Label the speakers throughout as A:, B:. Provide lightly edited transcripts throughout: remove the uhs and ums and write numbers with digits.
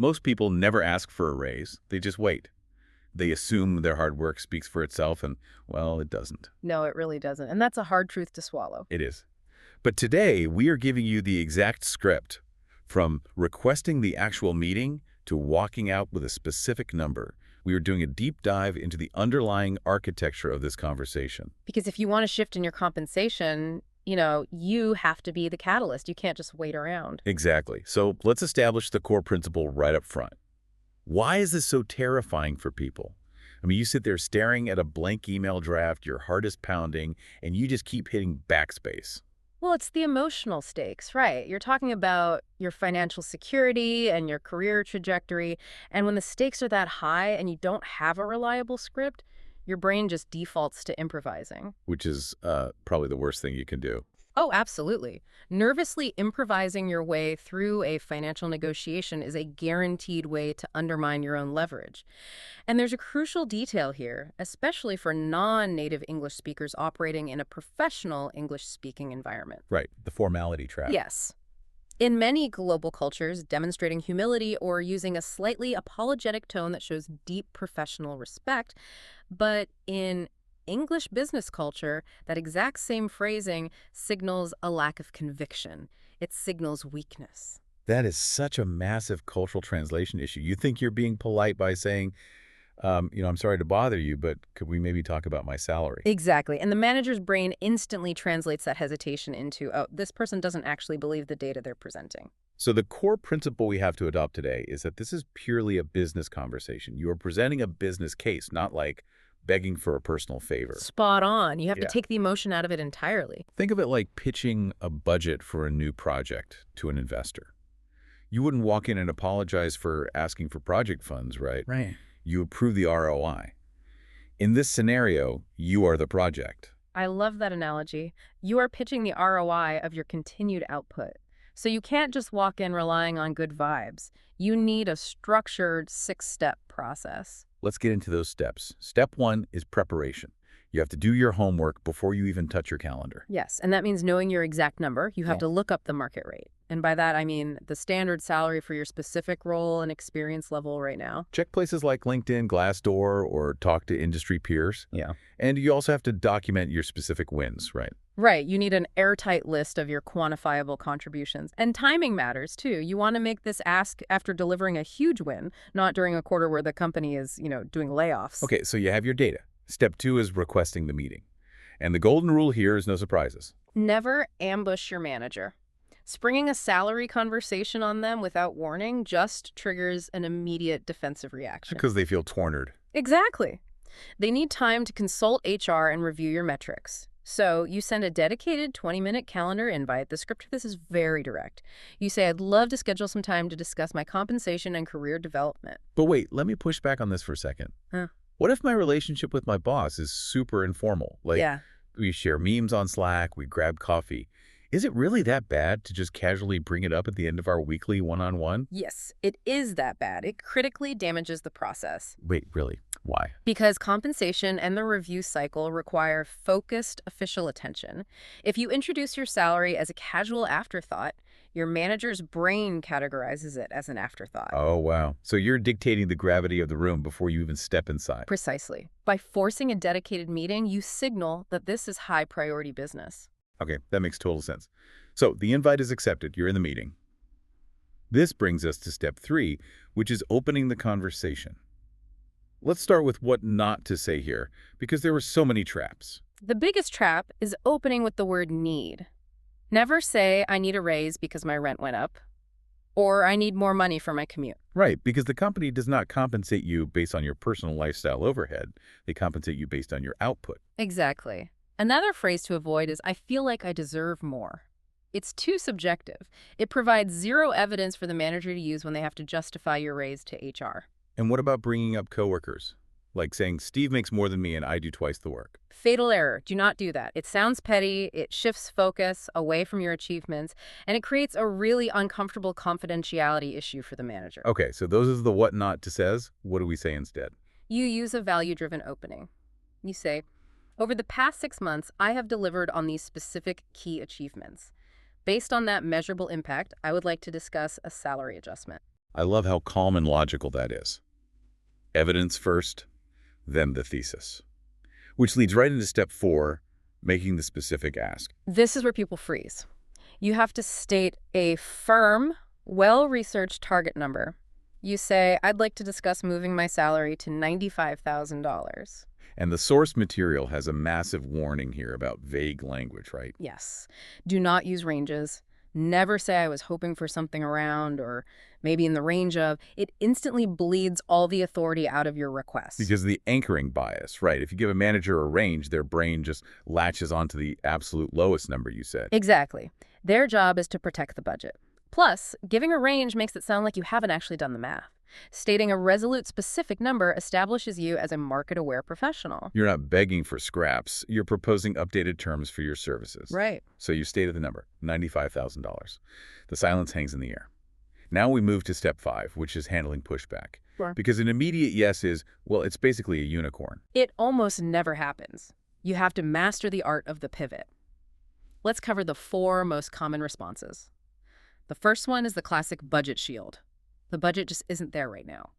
A: Most people never ask for a raise. They just wait. They assume their hard work speaks for itself, and, well, it doesn't.
B: No, it really doesn't. And that's a hard truth to swallow.
A: It is. But today, we are giving you the exact script, from requesting the actual meeting to walking out with a specific number. We are doing a deep dive into the underlying architecture of this conversation.
B: Because if you want to shift in your compensation, you have to be the catalyst. You can't just wait around.
A: Exactly. So let's establish the core principle right up front. Why is this so terrifying for people? I mean, you sit there staring at a blank email draft, your heart is pounding, and you just keep hitting backspace.
B: Well, it's the emotional stakes, right? You're talking about your financial security and your career trajectory. And when the stakes are that high and you don't have a reliable script, your brain just defaults to improvising.
A: Which is probably the worst thing you can do.
B: Oh, absolutely. Nervously improvising your way through a financial negotiation is a guaranteed way to undermine your own leverage. And there's a crucial detail here, especially for non-native English speakers operating in a professional English-speaking environment.
A: Right, the formality trap.
B: Yes. In many global cultures, demonstrating humility or using a slightly apologetic tone that shows deep professional respect, but in English business culture, that exact same phrasing signals a lack of conviction. It signals weakness.
A: That is such a massive cultural translation issue. You think you're being polite by saying, I'm sorry to bother you, but could we maybe talk about my salary?
B: Exactly. And the manager's brain instantly translates that hesitation into, oh, this person doesn't actually believe the data they're presenting.
A: So the core principle we have to adopt today is that this is purely a business conversation. You are presenting a business case, not like begging for a personal favor.
B: Spot on. You have
A: Yeah.
B: to take the emotion out of it entirely.
A: Think of it like pitching a budget for a new project to an investor. You wouldn't walk in and apologize for asking for project funds, right?
B: Right.
A: You approve the ROI. In this scenario, you are the project.
B: I love that analogy. You are pitching the ROI of your continued output. So you can't just walk in relying on good vibes. You need a structured 6-step process.
A: Let's get into those steps. Step 1 is preparation. You have to do your homework before you even touch your calendar.
B: Yes, and that means knowing your exact number. You have
A: Yeah.
B: to look up the market rate. And by that, I mean the standard salary for your specific role and experience level right now.
A: Check places like LinkedIn, Glassdoor, or talk to industry peers.
B: Yeah.
A: And you also have to document your specific wins, right?
B: Right. You need an airtight list of your quantifiable contributions. And timing matters, too. You want to make this ask after delivering a huge win, not during a quarter where the company is, doing layoffs.
A: Okay, so you have your data. Step 2 is requesting the meeting. And the golden rule here is no surprises.
B: Never ambush your manager. Springing a salary conversation on them without warning just triggers an immediate defensive reaction.
A: Because they feel cornered.
B: Exactly. They need time to consult HR and review your metrics. So you send a dedicated 20-minute calendar invite. The script for this is very direct. You say, I'd love to schedule some time to discuss my compensation and career development.
A: But wait, let me push back on this for a second.
B: Huh.
A: What if my relationship with my boss is super informal? Like,
B: Yeah.
A: we share memes on Slack, we grab coffee. Is it really that bad to just casually bring it up at the end of our weekly one-on-one?
B: Yes, it is that bad. It critically damages the process.
A: Wait, really? Why?
B: Because compensation and the review cycle require focused official attention. If you introduce your salary as a casual afterthought, your manager's brain categorizes it as an afterthought.
A: Oh, wow. So you're dictating the gravity of the room before you even step inside.
B: Precisely. By forcing a dedicated meeting, you signal that this is high priority business.
A: Okay, that makes total sense. So the invite is accepted. You're in the meeting. This brings us to step 3, which is opening the conversation. Let's start with what not to say here, because there were so many traps.
B: The biggest trap is opening with the word need. Never say, I need a raise because my rent went up, or I need more money for my commute.
A: Right, because the company does not compensate you based on your personal lifestyle overhead. They compensate you based on your output.
B: Exactly. Another phrase to avoid is, I feel like I deserve more. It's too subjective. It provides zero evidence for the manager to use when they have to justify your raise to HR.
A: And what about bringing up coworkers? Like saying, Steve makes more than me and I do twice the work.
B: Fatal error. Do not do that. It sounds petty, it shifts focus away from your achievements, and it creates a really uncomfortable confidentiality issue for the manager.
A: Okay, so those are the what not to says. What do we say instead?
B: You use a value-driven opening. You say, over the past 6 months, I have delivered on these specific key achievements. Based on that measurable impact, I would like to discuss a salary adjustment.
A: I love how calm and logical that is. Evidence first, then the thesis. Which leads right into step 4, making the specific ask.
B: This is where people freeze. You have to state a firm, well-researched target number. You say, I'd like to discuss moving my salary to $95,000.
A: And the source material has a massive warning here about vague language, right?
B: Yes. Do not use ranges. Never say I was hoping for something around or maybe in the range of. It instantly bleeds all the authority out of your request.
A: Because of the anchoring bias, right? If you give a manager a range, their brain just latches onto the absolute lowest number you said.
B: Exactly. Their job is to protect the budget. Plus, giving a range makes it sound like you haven't actually done the math. Stating a resolute specific number establishes you as a market-aware professional.
A: You're not begging for scraps. You're proposing updated terms for your services.
B: Right.
A: So you stated the number, $95,000. The silence hangs in the air. Now we move to step 5, which is handling pushback.
B: Sure.
A: Because an immediate yes is, well, it's basically a unicorn.
B: It almost never happens. You have to master the art of the pivot. Let's cover the 4 most common responses. The first one is the classic budget shield. The budget just isn't there right now.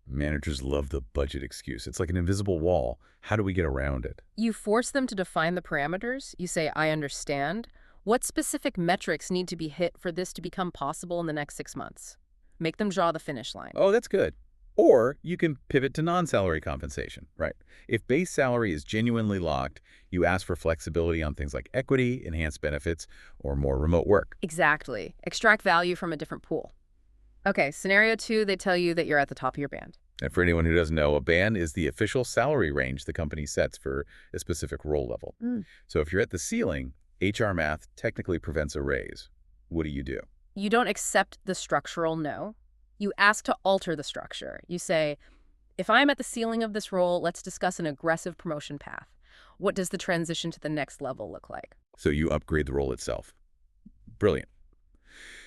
A: Managers love the budget excuse. It's like an invisible wall. How do we get around it?
B: You force them to define the parameters. You say, I understand. What specific metrics need to be hit for this to become possible in the next 6 months? Make them draw the finish line.
A: Oh, that's good. Or you can pivot to non-salary compensation, right? If base salary is genuinely locked, you ask for flexibility on things like equity, enhanced benefits, or more remote work.
B: Exactly. Extract value from a different pool. Okay, scenario 2, they tell you that you're at the top of your band.
A: And for anyone who doesn't know, a band is the official salary range the company sets for a specific role level. So if you're at the ceiling, HR math technically prevents a raise. What do?
B: You don't accept the structural no. You ask to alter the structure. You say, if I'm at the ceiling of this role, let's discuss an aggressive promotion path. What does the transition to the next level look like?
A: So you upgrade the role itself. Brilliant.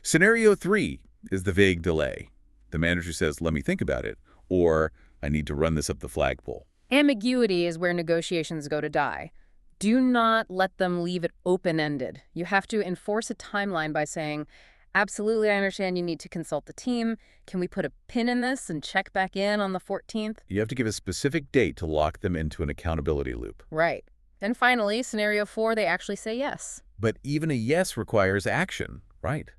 A: Scenario 3 is the vague delay. The manager says, let me think about it, or I need to run this up the flagpole.
B: Ambiguity is where negotiations go to die. Do not let them leave it open-ended. You have to enforce a timeline by saying, absolutely, I understand you need to consult the team. Can we put a pin in this and check back in on the 14th?
A: You have to give a specific date to lock them into an accountability loop.
B: Right. And finally, scenario 4, they actually say yes.
A: But even a yes requires action, right?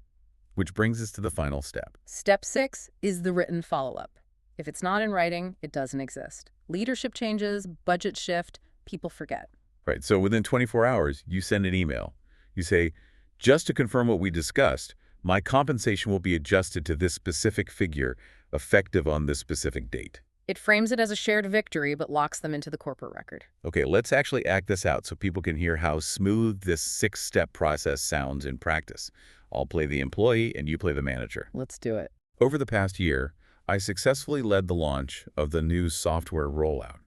A: Which brings us to the final step.
B: Step 6 is the written follow-up. If it's not in writing, it doesn't exist. Leadership changes, budget shift, people forget.
A: Right, so within 24 hours, you send an email. You say, just to confirm what we discussed, my compensation will be adjusted to this specific figure, effective on this specific date.
B: It frames it as a shared victory, but locks them into the corporate record.
A: Okay, let's actually act this out so people can hear how smooth this 6-step process sounds in practice. I'll play the employee and you play the manager.
B: Let's do it.
A: Over the past year, I successfully led the launch of the new software rollout,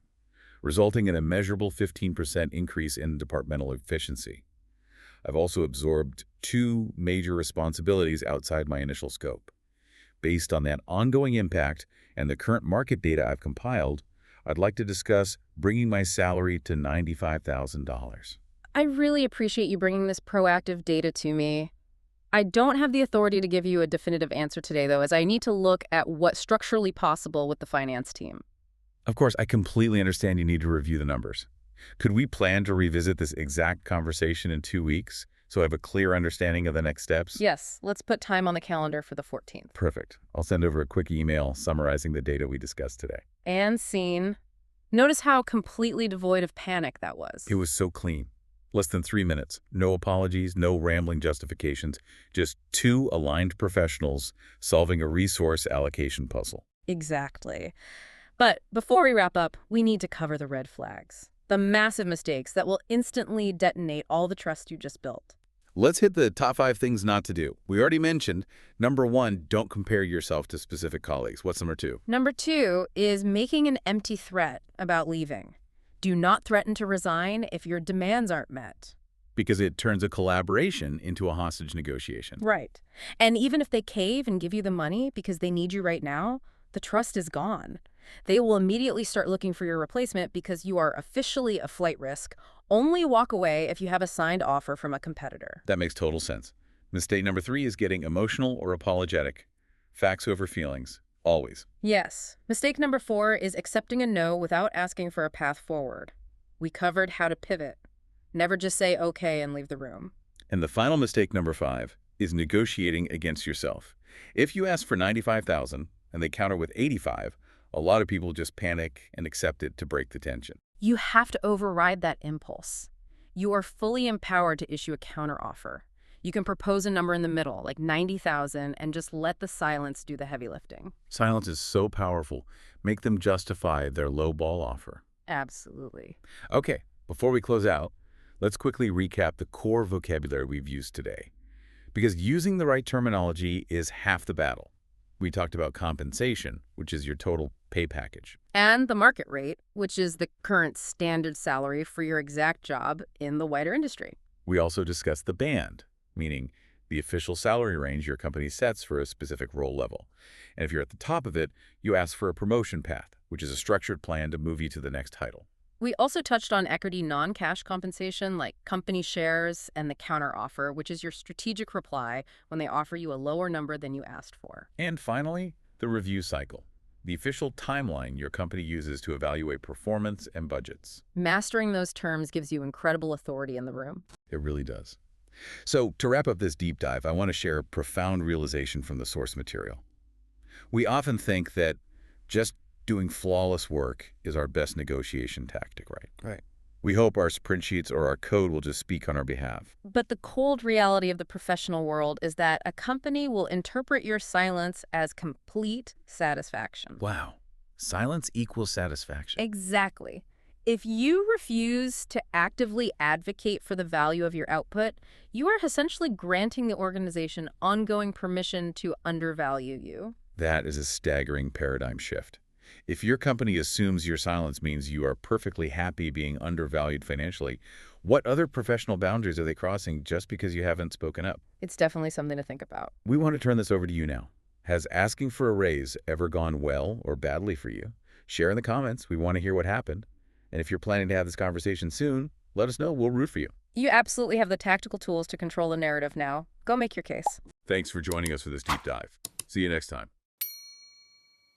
A: resulting in a measurable 15% increase in departmental efficiency. I've also absorbed 2 major responsibilities outside my initial scope. Based on that ongoing impact and the current market data I've compiled, I'd like to discuss bringing my salary to $95,000.
B: I really appreciate you bringing this proactive data to me. I don't have the authority to give you a definitive answer today, though, as I need to look at what's structurally possible with the finance team.
A: Of course, I completely understand you need to review the numbers. Could we plan to revisit this exact conversation in 2 weeks so I have a clear understanding of the next steps?
B: Yes, let's put time on the calendar for the 14th.
A: Perfect. I'll send over a quick email summarizing the data we discussed today.
B: And scene. Notice how completely devoid of panic that was.
A: It was so clean. Less than 3 minutes. No apologies, no rambling justifications. Just 2 aligned professionals solving a resource allocation puzzle.
B: Exactly. But before we wrap up, we need to cover the red flags. The massive mistakes that will instantly detonate all the trust you just built.
A: Let's hit the top 5 things not to do. We already mentioned, number 1, don't compare yourself to specific colleagues. What's number 2?
B: Number 2 is making an empty threat about leaving. Do not threaten to resign if your demands aren't met.
A: Because it turns a collaboration into a hostage negotiation.
B: Right. And even if they cave and give you the money because they need you right now, the trust is gone. They will immediately start looking for your replacement because you are officially a flight risk. Only walk away if you have a signed offer from a competitor.
A: That makes total sense. Mistake number 3 is getting emotional or apologetic. Facts over feelings, always.
B: Yes. Mistake number 4 is accepting a no without asking for a path forward. We covered how to pivot. Never just say okay and leave the room.
A: And the final mistake, number 5, is negotiating against yourself. If you ask for 95,000 and they counter with 85, a lot of people just panic and accept it to break the tension.
B: You have to override that impulse. You are fully empowered to issue a counteroffer. You can propose a number in the middle, like 90,000, and just let the silence do the heavy lifting.
A: Silence is so powerful. Make them justify their low ball offer.
B: Absolutely.
A: Okay, before we close out, let's quickly recap the core vocabulary we've used today. Because using the right terminology is half the battle. We talked about compensation, which is your total pay package.
B: And the market rate, which is the current standard salary for your exact job in the wider industry.
A: We also discussed the band, meaning the official salary range your company sets for a specific role level. And if you're at the top of it, you ask for a promotion path, which is a structured plan to move you to the next title.
B: We also touched on equity non-cash compensation like company shares and the counteroffer, which is your strategic reply when they offer you a lower number than you asked for.
A: And finally, the review cycle, the official timeline your company uses to evaluate performance and budgets.
B: Mastering those terms gives you incredible authority in the room.
A: It really does. So to wrap up this deep dive, I want to share a profound realization from the source material. We often think that just doing flawless work is our best negotiation tactic, right?
C: Right.
A: We hope our sprint sheets or our code will just speak on our behalf.
B: But the cold reality of the professional world is that a company will interpret your silence as complete satisfaction.
A: Wow. Silence equals satisfaction.
B: Exactly. If you refuse to actively advocate for the value of your output, you are essentially granting the organization ongoing permission to undervalue you.
A: That is a staggering paradigm shift. If your company assumes your silence means you are perfectly happy being undervalued financially, what other professional boundaries are they crossing just because you haven't spoken up?
B: It's definitely something to think about.
A: We want to turn this over to you now. Has asking for a raise ever gone well or badly for you? Share in the comments. We want to hear what happened. And if you're planning to have this conversation soon, let us know. We'll root for you.
B: You absolutely have the tactical tools to control the narrative now. Go make your case.
A: Thanks for joining us for this deep dive. See you next time.